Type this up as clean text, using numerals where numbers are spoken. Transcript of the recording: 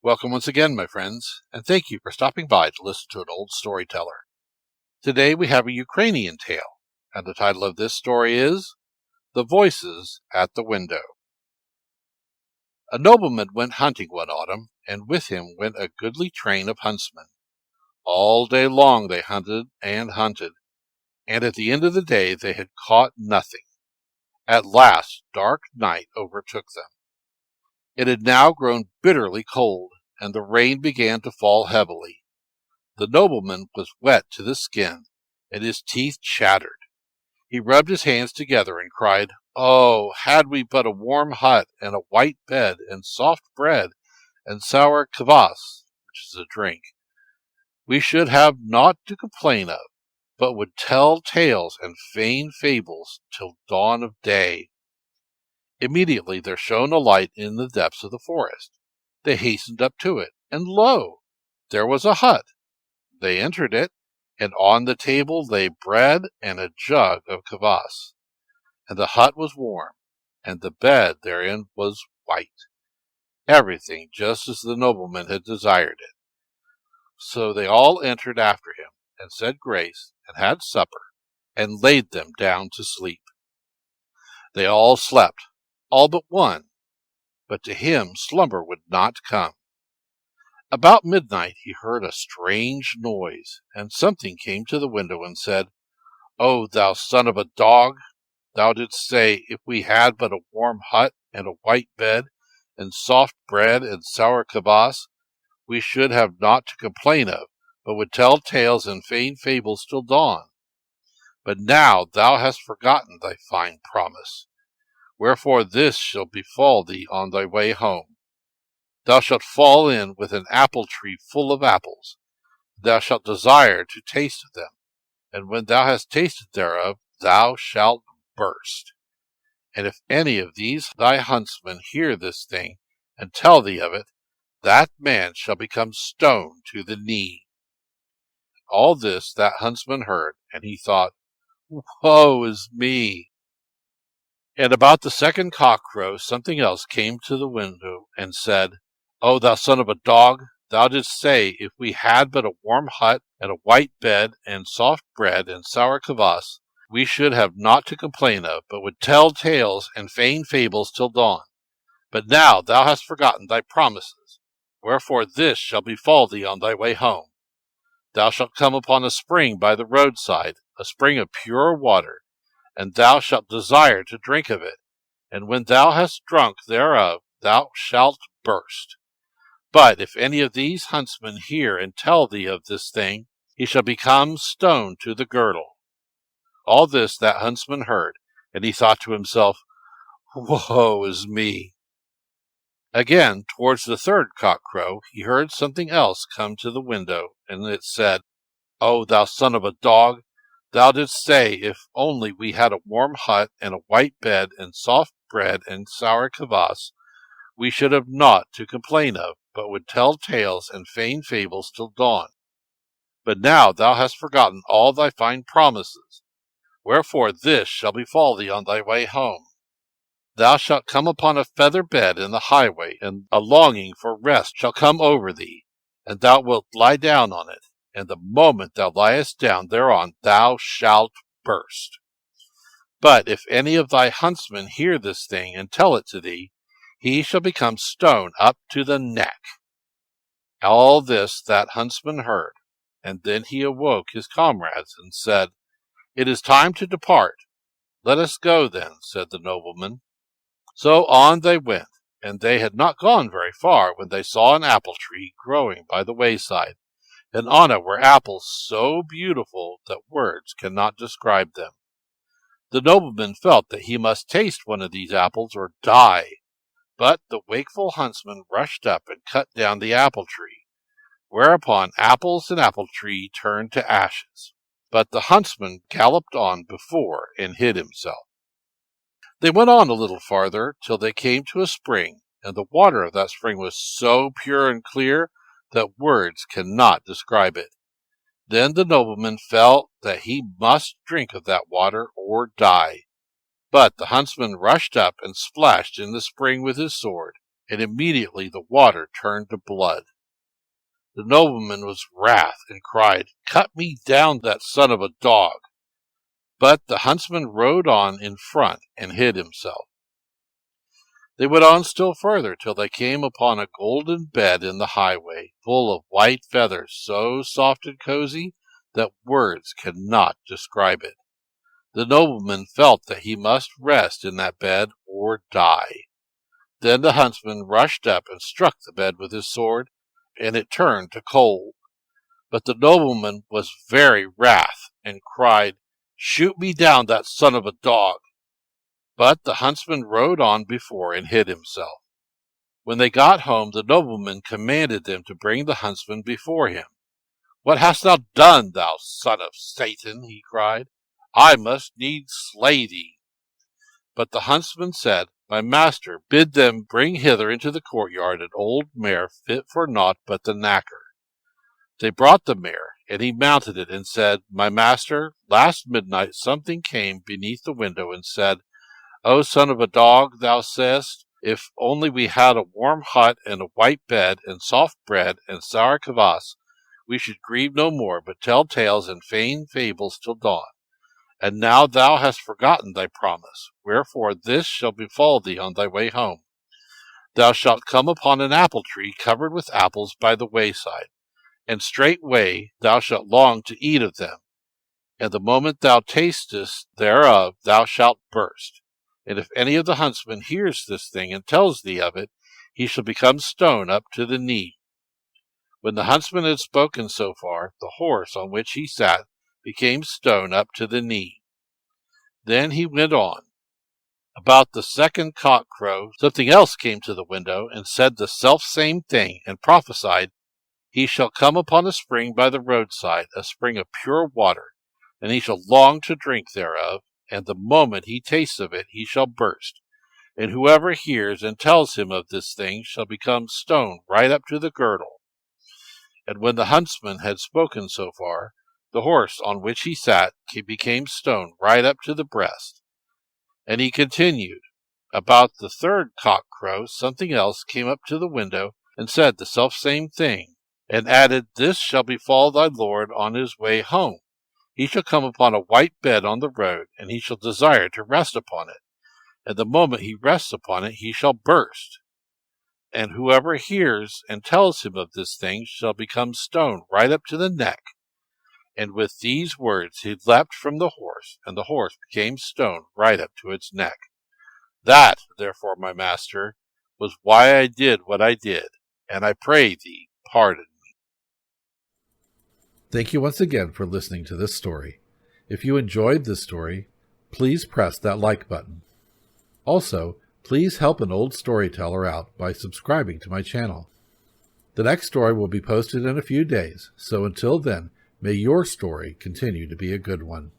Welcome once again, my friends, and thank you for stopping by to listen to an old storyteller. Today we have a Ukrainian tale, and the title of this story is The Voices at the Window. A nobleman went hunting one autumn, and with him went a goodly train of huntsmen. All day long they hunted, and at the end of the day they had caught nothing. At last dark night overtook them. It had now grown bitterly cold, and the rain began to fall heavily. The nobleman was wet to the skin, and his teeth chattered. He rubbed his hands together and cried, "Oh, had we but a warm hut, and a white bed, and soft bread, and sour kvass," which is a drink, we should have naught to complain of, but would tell tales and feign fables till dawn of day. Immediately there shone a light in the depths of the forest. They hastened up to it, and lo! there was a hut. They entered it, and on the table lay bread and a jug of kvass. And the hut was warm, and the bed therein was white. Everything just as the nobleman had desired it. So they all entered after him, and said grace, and had supper, and laid them down to sleep. They all slept, all but one, but to him slumber would not come. About midnight he heard a strange noise, and something came to the window and said, "O thou son of a dog, thou didst say, if we had but a warm hut, and a white bed, and soft bread, and sour kvass, we should have naught to complain of, but would tell tales and feign fables till dawn. But now thou hast forgotten thy fine promise. Wherefore this shall befall thee on thy way home. Thou shalt fall in with an apple tree full of apples. Thou shalt desire to taste of them, and when thou hast tasted thereof, thou shalt burst. And if any of these thy huntsmen hear this thing, and tell thee of it, that man shall become stone to the knee." All this that huntsman heard, and he thought, "Woe is me!" And about the second cockcrow something else came to the window, and said, "O thou son of a dog, thou didst say, if we had but a warm hut, and a white bed, and soft bread, and sour kvass, we should have naught to complain of, but would tell tales and feign fables till dawn. But now thou hast forgotten thy promises. Wherefore this shall befall thee on thy way home. Thou shalt come upon a spring by the roadside, a spring of pure water, and thou shalt desire to drink of it, and when thou hast drunk thereof, thou shalt burst. But if any of these huntsmen hear and tell thee of this thing, he shall become stone to the girdle." All this that huntsman heard, and he thought to himself, "Woe is me!" Again, towards the third cockcrow, he heard something else come to the window, and it said, "O thou son of a dog, thou didst say, if only we had a warm hut, and a white bed, and soft bread, and sour kvass, we should have naught to complain of, but would tell tales and feign fables till dawn. But now thou hast forgotten all thy fine promises. Wherefore this shall befall thee on thy way home. Thou shalt come upon a feather bed in the highway, and a longing for rest shall come over thee, and thou wilt lie down on it, and the moment thou liest down thereon thou shalt burst. But if any of thy huntsmen hear this thing, and tell it to thee, he shall become stone up to the neck." All this that huntsman heard, and then he awoke his comrades, and said, "It is time to depart." "Let us go then," said the nobleman. So on they went, and they had not gone very far when they saw an apple tree growing by the wayside, and on it were apples so beautiful that words cannot describe them. The nobleman felt that he must taste one of these apples or die, but the wakeful huntsman rushed up and cut down the apple tree, whereupon apples and apple tree turned to ashes. But the huntsman galloped on before and hid himself. They went on a little farther till they came to a spring, and the water of that spring was so pure and clear that words cannot describe it. Then the nobleman felt that he must drink of that water or die. But the huntsman rushed up and splashed in the spring with his sword, and immediately the water turned to blood. The nobleman was wrath and cried, "Cut me down, that son of a dog!" But the huntsman rode on in front and hid himself. They went on still further till they came upon a golden bed in the highway, full of white feathers, so soft and cozy that words cannot describe it. The nobleman felt that he must rest in that bed or die. Then the huntsman rushed up and struck the bed with his sword, and it turned to coal. But the nobleman was very wrath, and cried, "Shoot me down, that son of a dog!" But the huntsman rode on before and hid himself. When they got home, the nobleman commanded them to bring the huntsman before him. "What hast thou done, thou son of Satan?" he cried. "I must needs slay thee." But the huntsman said, "My master, bid them bring hither into the courtyard an old mare fit for naught but the knacker." They brought the mare, and he mounted it and said, "My master, last midnight something came beneath the window and said, 'O son of a dog,' thou sayest, 'if only we had a warm hut and a white bed and soft bread and sour kvass, we should grieve no more, but tell tales and feign fables till dawn. And now thou hast forgotten thy promise, wherefore this shall befall thee on thy way home. Thou shalt come upon an apple tree covered with apples by the wayside, and straightway thou shalt long to eat of them. And the moment thou tastest thereof, thou shalt burst. And if any of the huntsmen hears this thing and tells thee of it, he shall become stone up to the knee.' When the huntsman had spoken so far, the horse on which he sat became stone up to the knee. Then he went on. About the second cock-crow, something else came to the window and said the self-same thing, and prophesied, 'He shall come upon a spring by the roadside, a spring of pure water, and he shall long to drink thereof, and the moment he tastes of it, he shall burst. And whoever hears and tells him of this thing shall become stone right up to the girdle.' And when the huntsman had spoken so far, the horse on which he sat became stone right up to the breast. And he continued. About the third cock-crow, something else came up to the window and said the selfsame thing, and added, 'This shall befall thy lord on his way home. He shall come upon a white bed on the road, and he shall desire to rest upon it. And the moment he rests upon it, he shall burst. And whoever hears and tells him of this thing shall become stone right up to the neck.' And with these words he leapt from the horse, and the horse became stone right up to its neck. That, therefore, my master, was why I did what I did, and I pray thee pardon me." Thank you once again for listening to this story. If you enjoyed this story, please press that like button. Also, please help an old storyteller out by subscribing to my channel. The next story will be posted in a few days, so until then, may your story continue to be a good one.